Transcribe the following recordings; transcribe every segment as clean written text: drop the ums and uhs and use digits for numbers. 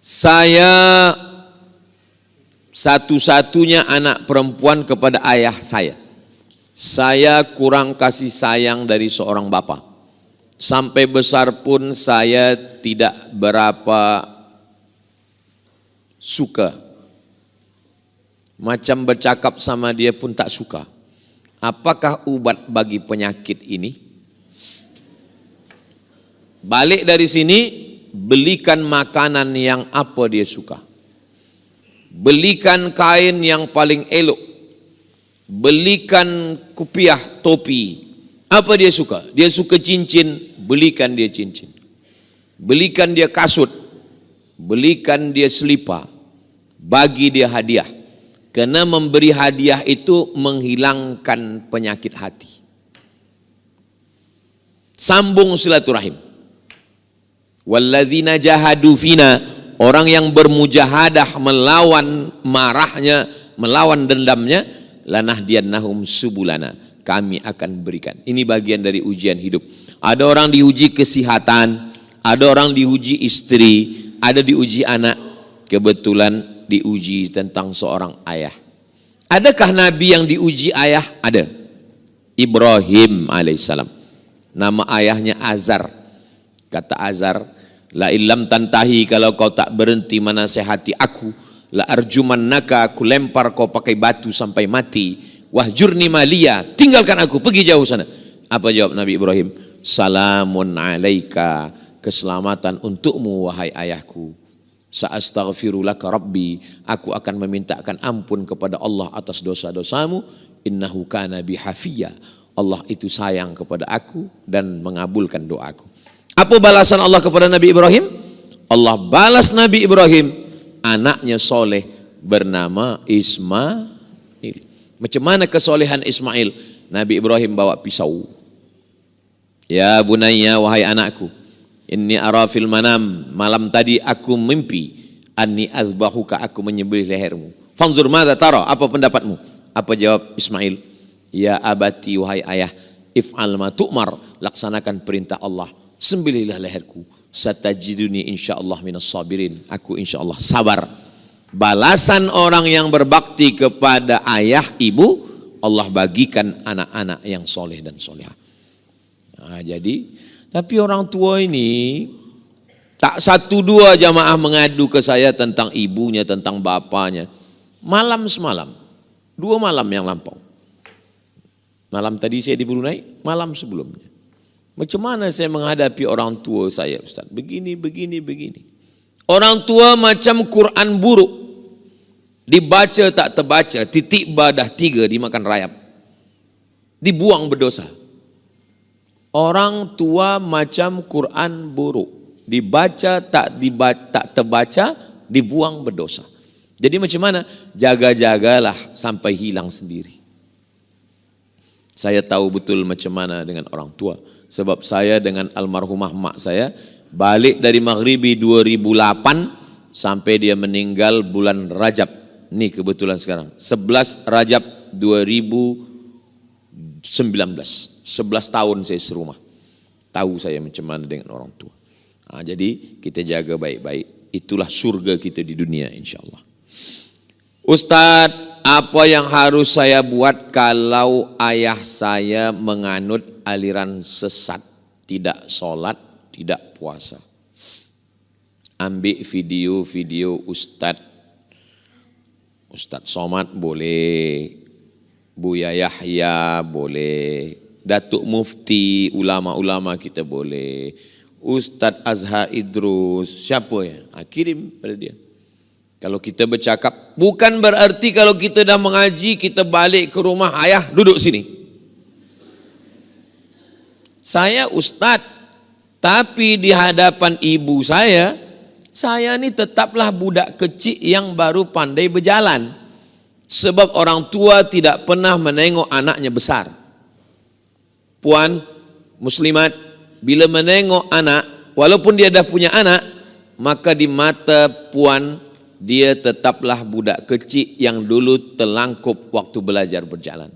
Saya satu-satunya anak perempuan kepada ayah saya. Saya kurang kasih sayang dari seorang bapa. Sampai besar pun saya tidak berapa suka. Macam bercakap sama dia pun tak suka. Apakah ubat bagi penyakit ini? Balik dari sini, belikan makanan yang apa dia suka. Belikan kain yang paling elok. Belikan kupiah, topi. Apa dia suka? Dia suka cincin, belikan dia cincin. Belikan dia kasut. Belikan dia selipar. Bagi dia hadiah. Karena memberi hadiah itu menghilangkan penyakit hati. Sambung silaturahim. Walladzina jahadu fina, orang yang bermujahadah melawan marahnya, melawan dendamnya, lanahdiyannahum subulana, kami akan berikan. Ini bagian dari ujian hidup. Ada orang diuji kesehatan, ada orang diuji istri, ada diuji anak. Kebetulan diuji tentang seorang ayah. Adakah nabi yang diuji ayah? Ada. Ibrahim alaihissalam. Nama ayahnya Azar. Kata Azar, la illam tantahi, kalau kau tak berhenti menasehati aku, la arjumannaka, aku lempar kau pakai batu sampai mati. Wahjurni maliya, tinggalkan aku, pergi jauh sana. Apa jawab Nabi Ibrahim? Salamun alaika, keselamatan untukmu wahai ayahku. Sa'astaghfirulaka rabbi, aku akan memintakan ampun kepada Allah atas dosa-dosamu. Innahu kana bihafiyya, Allah itu sayang kepada aku dan mengabulkan doaku. Apa balasan Allah kepada Nabi Ibrahim? Allah balas Nabi Ibrahim, anaknya soleh bernama Ismail. Macam mana kesolehan Ismail? Nabi Ibrahim bawa pisau. Ya bunayya, wahai anakku, inni ara fil manam, malam tadi aku mimpi, anni azbahuka, aku menyembelih lehermu. Fanzur madza tara, apa pendapatmu? Apa jawab Ismail? Ya abati, wahai ayah, if'al ma tu'mar, laksanakan perintah Allah, sembelihlah leherku. Satajiduni insyaallah minas sabirin, aku insyaallah sabar. Balasan orang yang berbakti kepada ayah ibu, Allah bagikan anak-anak yang soleh dan solehah. Nah, jadi tapi orang tua ini tak satu dua jamaah mengadu ke saya tentang ibunya, tentang bapaknya. Malam semalam, 2 malam yang lampau. Malam tadi saya di Brunei, malam sebelumnya. Macam mana saya menghadapi orang tua saya, Ustaz? Begini. Orang tua macam Quran buruk. Dibaca tak terbaca, titik badah 3 dimakan rayap. Dibuang berdosa. Orang tua macam Quran buruk, dibaca tak terbaca, dibuang berdosa. Jadi macam mana? Jaga-jagalah sampai hilang sendiri. Saya tahu betul macam mana dengan orang tua. Sebab saya dengan almarhumah mak saya, balik dari Maghribi 2008 sampai dia meninggal bulan Rajab. Ini kebetulan sekarang 11 Rajab 2019. 11 tahun saya serumah. Tahu saya macam mana dengan orang tua. Nah, jadi kita jaga baik-baik. Itulah surga kita di dunia insyaAllah. Ustadz, apa yang harus saya buat kalau ayah saya menganut aliran sesat, tidak sholat, tidak puasa? Ambil video-video Ustadz Somad boleh, Buya Yahya boleh, Datuk Mufti, ulama-ulama kita boleh, Ustadz Azhar Idrus, siapa ya? Kirim pada dia. Kalau kita bercakap, bukan berarti kalau kita dah mengaji, kita balik ke rumah, ayah duduk sini. Saya Ustadz, tapi di hadapan ibu saya ni tetaplah budak kecil yang baru pandai berjalan. Sebab orang tua tidak pernah menengok anaknya besar. Puan muslimat bila menengok anak, walaupun dia dah punya anak, maka di mata puan dia tetaplah budak kecil yang dulu terlangkup waktu belajar berjalan.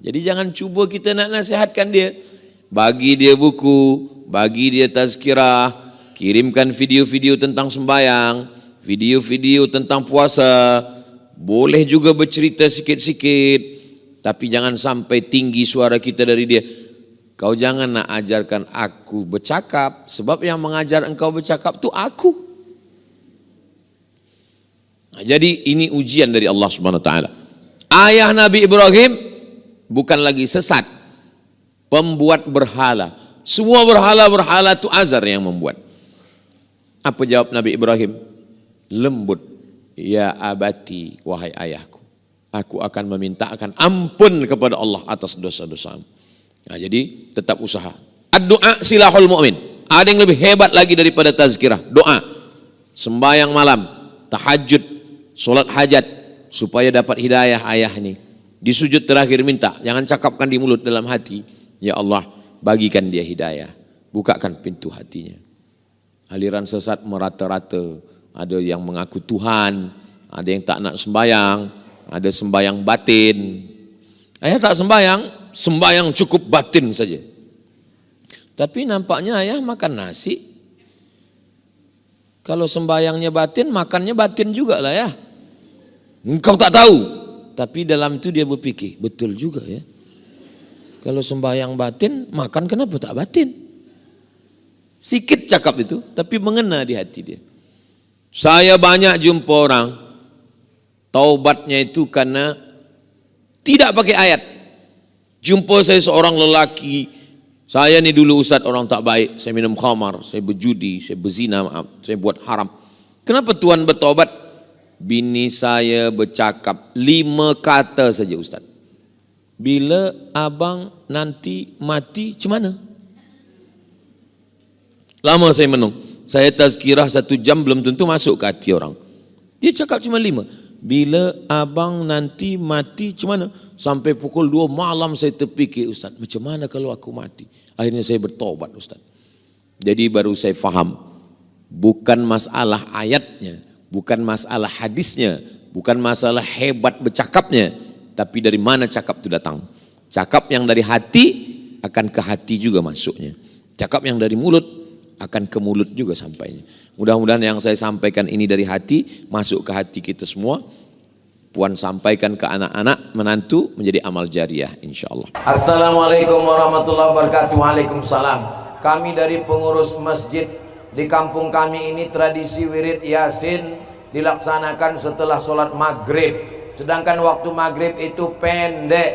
Jadi jangan cuba kita nak nasihatkan dia. Bagi dia buku, bagi dia tazkirah, kirimkan video-video tentang sembahyang, video-video tentang puasa, boleh juga bercerita sikit-sikit, tapi jangan sampai tinggi suara kita dari dia. Kau jangan nak ajarkan aku bercakap, sebab yang mengajar engkau bercakap tu aku. Nah, jadi ini ujian dari Allah Subhanahu wa taala. Ayah Nabi Ibrahim bukan lagi sesat, pembuat berhala. Semua berhala-berhala itu Azar yang membuat. Apa jawab Nabi Ibrahim? Lembut. Ya abati, wahai ayahku, aku akan memintakan ampun kepada Allah atas dosa-dosamu. Nah, jadi tetap usaha. Ad-doa silahul mu'min. Ada yang lebih hebat lagi daripada tazkirah. Doa, sembahyang malam, tahajud, solat hajat, supaya dapat hidayah ayah ini. Di sujud terakhir minta, jangan cakapkan di mulut, dalam hati. Ya Allah, bagikan dia hidayah, bukakan pintu hatinya. Aliran sesat merata-rata. Ada yang mengaku Tuhan, ada yang tak nak sembayang, ada sembayang batin. Ayah tak sembayang, sembayang cukup batin saja. Tapi nampaknya ayah makan nasi. Kalau sembayangnya batin, makannya batin juga lah ya. Engkau tak tahu, tapi dalam itu dia berpikir, betul juga ya. Kalau sembayang batin, makan kenapa tak batin? Sikit cakap itu, tapi mengena di hati dia. Saya banyak jumpa orang, taubatnya itu karena tidak pakai ayat. Jumpa saya seorang lelaki, saya ni dulu ustaz orang tak baik, saya minum khamar, saya berjudi, saya berzina, saya buat haram. Kenapa Tuhan bertaubat? Bini saya bercakap 5 kata saja ustaz. Bila abang nanti mati, macam mana? Lama saya menung. Saya tazkirah 1 jam belum tentu masuk ke hati orang. Dia cakap cuma 5. Bila abang nanti mati, macam mana? Sampai pukul 2 malam saya terfikir, ustaz, macam mana kalau aku mati? Akhirnya saya bertaubat ustaz. Jadi baru saya faham, bukan masalah ayatnya, bukan masalah hadisnya, bukan masalah hebat bercakapnya, tapi dari mana cakap itu datang. Cakap yang dari hati akan ke hati juga masuknya. Cakap yang dari mulut akan ke mulut juga sampainya. Mudah-mudahan yang saya sampaikan ini dari hati, masuk ke hati kita semua. Puan sampaikan ke anak-anak, menantu, menjadi amal jariah insyaAllah. Assalamualaikum warahmatullahi wabarakatuh. Waalaikumsalam. Kami dari pengurus masjid di kampung kami ini, tradisi wirid yasin dilaksanakan setelah sholat maghrib. Sedangkan waktu maghrib itu pendek,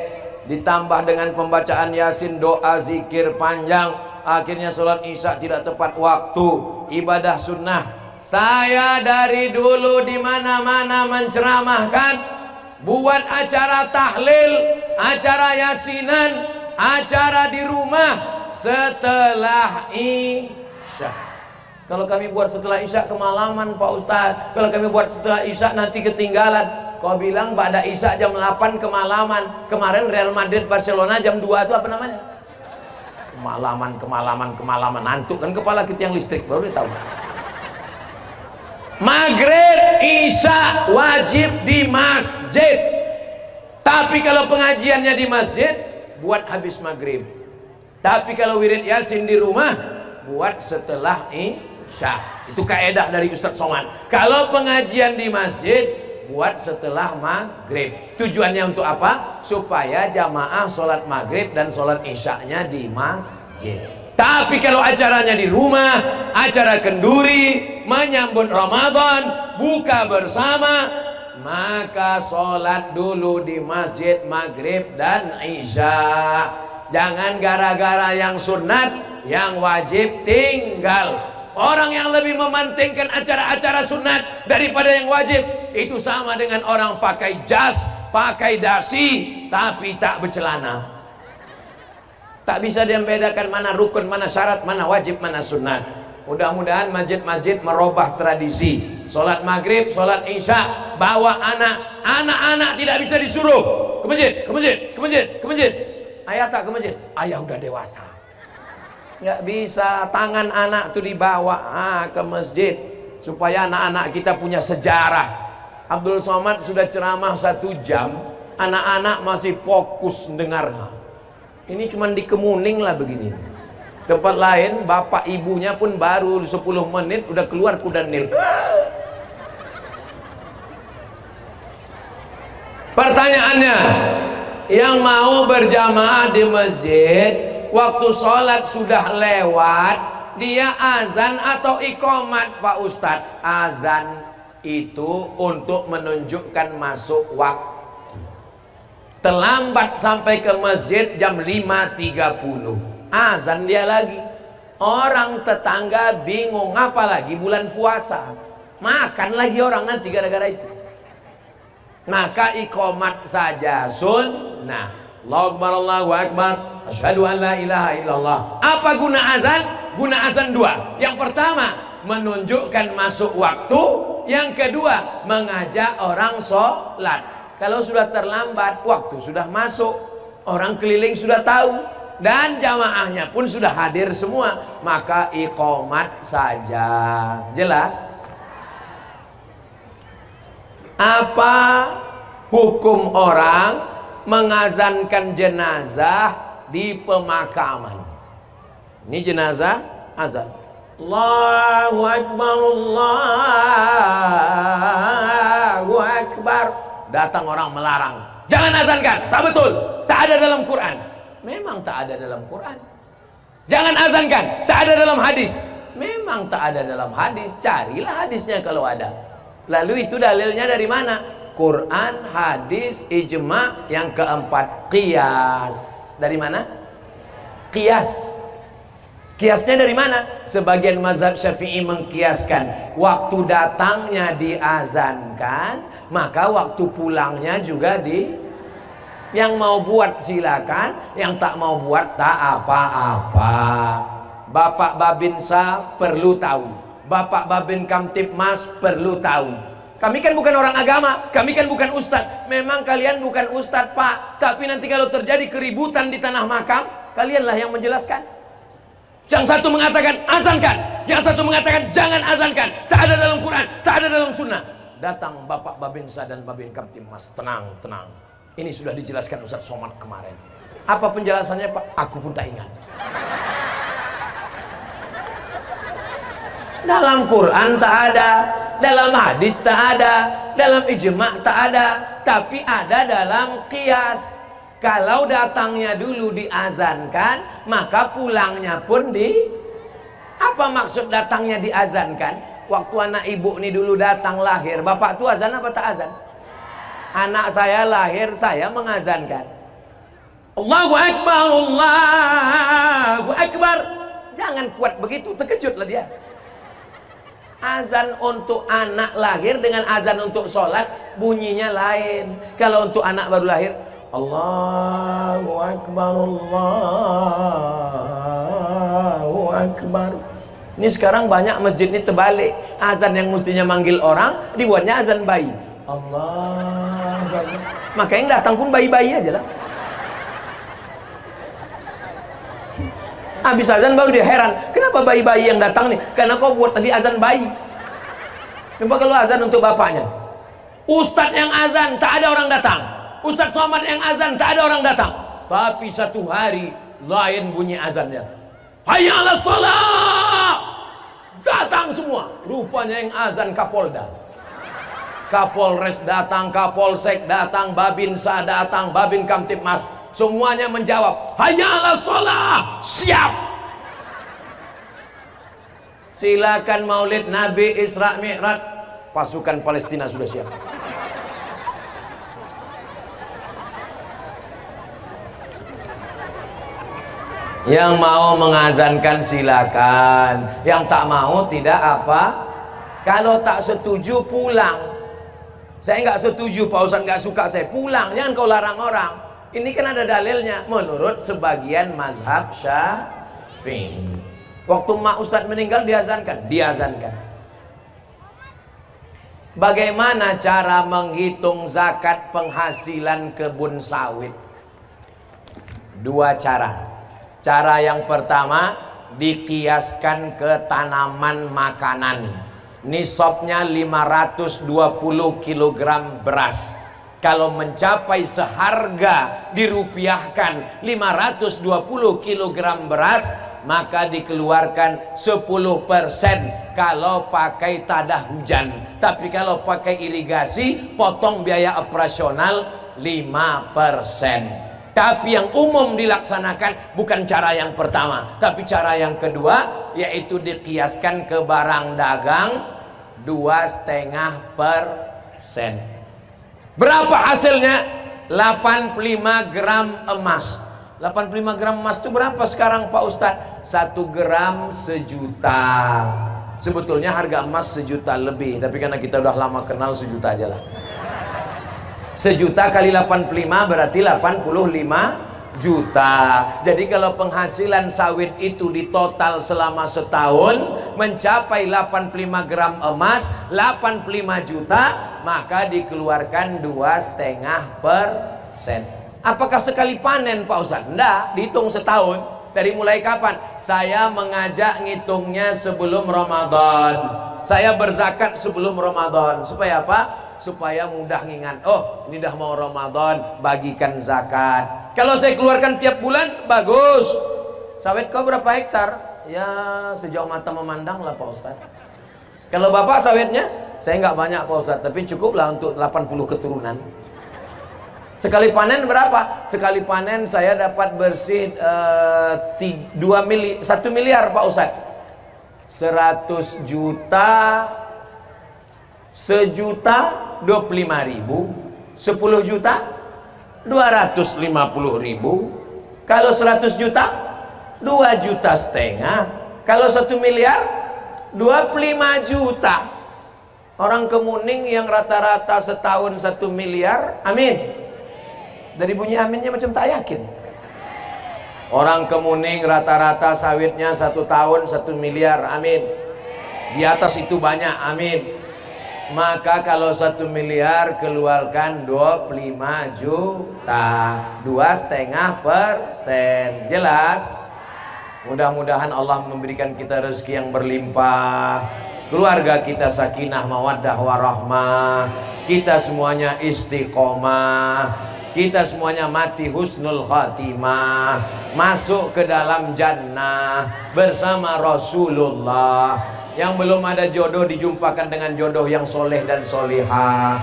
ditambah dengan pembacaan yasin, doa, zikir panjang. Akhirnya sholat isya tidak tepat waktu, ibadah sunnah. Saya dari dulu di mana-mana menceramahkan, buat acara tahlil, acara yasinan, acara di rumah setelah isya. Kalau kami buat setelah isya kemalaman Pak Ustadz. Kalau kami buat setelah isya nanti ketinggalan. Kau bilang pada isya jam 8 kemalaman. Kemarin Real Madrid Barcelona jam 2 itu apa namanya? Kemalaman, nantuk kan kepala kita yang listrik, baru dia tahu. Maghrib, isya wajib di masjid. Tapi kalau pengajiannya di masjid, buat habis maghrib. Tapi kalau wirid yasin di rumah, buat setelah isya. Itu kaedah dari Ustadz Somad. Kalau pengajian di masjid, buat setelah maghrib. Tujuannya untuk apa? Supaya jamaah sholat maghrib dan sholat isyaknya di masjid. Tapi kalau acaranya di rumah, acara kenduri, menyambut Ramadan, buka bersama, maka sholat dulu di masjid maghrib dan isya. Jangan gara-gara yang sunat, yang wajib tinggal. Orang yang lebih mementingkan acara-acara sunat daripada yang wajib, itu sama dengan orang pakai jas, pakai dasi, tapi tak bercelana. Tak bisa dia membedakan mana rukun, mana syarat, mana wajib, mana sunat. Mudah-mudahan masjid-masjid merubah tradisi. Sholat maghrib, sholat isya, bawa anak. Anak-anak tidak bisa disuruh ke masjid, ke masjid, ke masjid, ke masjid. Ayah tak ke masjid? Ayah udah dewasa. Nggak bisa, tangan anak tuh dibawa ke masjid supaya anak-anak kita punya sejarah. Abdul Somad sudah ceramah 1 jam, anak-anak masih fokus dengarnya. Ini cuman di Kemuning lah begini. Tempat lain bapak ibunya pun baru 10 menit udah keluar kuda nil. Pertanyaannya, yang mau berjamaah di masjid, waktu sholat sudah lewat, dia azan atau iqamat Pak Ustadz? Azan itu untuk menunjukkan masuk waktu. Terlambat sampai ke masjid jam 5.30, azan dia lagi. Orang tetangga bingung, apalagi bulan puasa, makan lagi orang nanti gara-gara itu. Maka iqamat saja sunnah. Allahu Akbar, Allahu Akbar, asyhadu an la ilaha illallah. Apa guna azan? Guna azan dua. Yang pertama, menunjukkan masuk waktu. Yang kedua, mengajak orang sholat. Kalau sudah terlambat, waktu sudah masuk, orang keliling sudah tahu, dan jamaahnya pun sudah hadir semua, maka iqamat saja. Jelas? Apa hukum orang mengazankan jenazah di pemakaman? Ini jenazah, azan. Allahu Akbar, Allahu Akbar. Datang orang melarang, jangan azankan. Tak betul, tak ada dalam Quran. Memang tak ada dalam Quran. Jangan azankan, tak ada dalam hadis. Memang tak ada dalam hadis. Carilah hadisnya kalau ada. Lalu itu dalilnya dari mana? Quran, hadis, ijma. Yang keempat, qiyas. Dari mana? Qiyas. Kiasnya dari mana? Sebagian mazhab Syafi'i mengkiaskan waktu datangnya diazankan, maka waktu pulangnya juga yang mau buat silakan, yang tak mau buat tak apa-apa. Bapak Babinsa perlu tahu, Bapak Babin Kamtibmas perlu tahu. Kami kan bukan orang agama, kami kan bukan ustadz. Memang kalian bukan ustadz Pak, tapi nanti kalau terjadi keributan di tanah makam, kalianlah yang menjelaskan. Yang satu mengatakan azankan, yang satu mengatakan jangan azankan. Tak ada dalam Quran, tak ada dalam sunnah. Datang Bapak Babinsa dan Babin Kamtibmas, tenang, tenang. Ini sudah dijelaskan Ustadz Somad kemarin. Apa penjelasannya Pak? Aku pun tak ingat. Dalam Quran tak ada, dalam hadis tak ada, dalam ijma tak ada, tapi ada dalam qiyas. Kalau datangnya dulu diazankan, maka pulangnya pun apa maksud datangnya diazankan? Waktu anak ibu ini dulu datang lahir, bapak tuh azan apa tak azan? Anak saya lahir, saya mengazankan. Allahu Akbar, Allahu Akbar. Jangan kuat begitu, terkejutlah dia. Azan untuk anak lahir dengan azan untuk sholat bunyinya lain. Kalau untuk anak baru lahir, Allahu Akbar, Allahu Akbar. Ini sekarang banyak masjid ini terbalik. Azan yang mestinya manggil orang, dibuatnya azan bayi. Allahu Akbar. Maka yang datang pun bayi-bayi aja lah. Habis azan baru dia heran, kenapa bayi-bayi yang datang nih? Karena kau buat tadi azan bayi. Coba kalau azan untuk bapaknya. Ustadz yang azan, tak ada orang datang. Ustadz Somad yang azan, tak ada orang datang. Tapi satu hari lain bunyi azannya. Hayya 'alas shalah. Datang semua. Rupanya yang azan Kapolda. Kapolres datang, Kapolsek datang, Babinsa datang, Babin Kamtibmas. Semuanya menjawab, hayya 'alas shalah. Siap. Silakan Maulid Nabi Isra Mi'raj. Pasukan Palestina sudah siap. Yang mau mengazankan silakan, yang tak mau tidak apa. Kalau tak setuju pulang. Saya nggak setuju, Pak Ustadz nggak suka, saya pulang. Jangan kau larang orang. Ini kan ada dalilnya menurut sebagian mazhab Syafi'i. Waktu mak Ustadz meninggal diazankan, diazankan. Bagaimana cara menghitung zakat penghasilan kebun sawit? Dua cara. Cara yang pertama dikiaskan ke tanaman makanan. Nisabnya 520 kg beras. Kalau mencapai seharga dirupiahkan 520 kg beras, maka dikeluarkan 10% kalau pakai tadah hujan. Tapi kalau pakai irigasi, potong biaya operasional Tapi yang umum dilaksanakan bukan cara yang pertama, tapi cara yang kedua, yaitu dikiaskan ke barang dagang 2,5%. Berapa hasilnya? 85 gram emas. 85 gram emas itu berapa sekarang Pak Ustadz? 1 gram 1 juta. Sebetulnya harga emas 1 juta lebih, tapi karena kita udah lama kenal 1 juta aja lah. 1 juta kali 85 berarti 85 juta. Jadi kalau penghasilan sawit itu ditotal selama setahun mencapai 85 gram emas, 85 juta, maka dikeluarkan 2,5%. Apakah sekali panen Pak Ustadz? Enggak, dihitung setahun. Dari mulai kapan? Saya mengajak ngitungnya sebelum Ramadan. Saya berzakat sebelum Ramadan. Supaya apa? Supaya mudah ngingat, oh ini dah mau Ramadan, bagikan zakat. Kalau saya keluarkan tiap bulan, bagus. Sawit kau berapa hektar? Ya sejauh mata memandang lah Pak Ustadz. Kalau bapak sawitnya, saya nggak banyak Pak Ustadz, tapi cukuplah untuk 80 keturunan. Sekali panen berapa? Sekali panen saya dapat bersih 1 miliar Pak Ustadz. 100 juta, 1 juta 25.000, 10 juta 250.000. Kalau 100 juta 2,5 juta. Kalau 1 miliar 25 juta. Orang Kemuning yang rata-rata setahun 1 miliar, amin. Dari bunyi aminnya macam tak yakin. Orang Kemuning rata-rata sawitnya 1 tahun 1 miliar, amin. Di atas itu banyak, amin. Maka kalau 1 miliar keluarkan 25 juta, 2,5%. Jelas? Mudah-mudahan Allah memberikan kita rezeki yang berlimpah, keluarga kita sakinah mawaddah warahmah, kita semuanya istiqomah, kita semuanya mati husnul khatimah, masuk ke dalam jannah bersama Rasulullah. Yang belum ada jodoh dijumpakan dengan jodoh yang soleh dan solihah.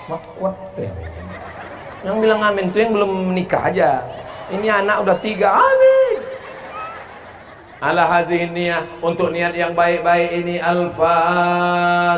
Kuat deh. Yang bilang amin itu yang belum menikah aja. Ini anak udah 3, amin. Ala hazihi niyah, untuk niat yang baik-baik ini. Al-Fatihah.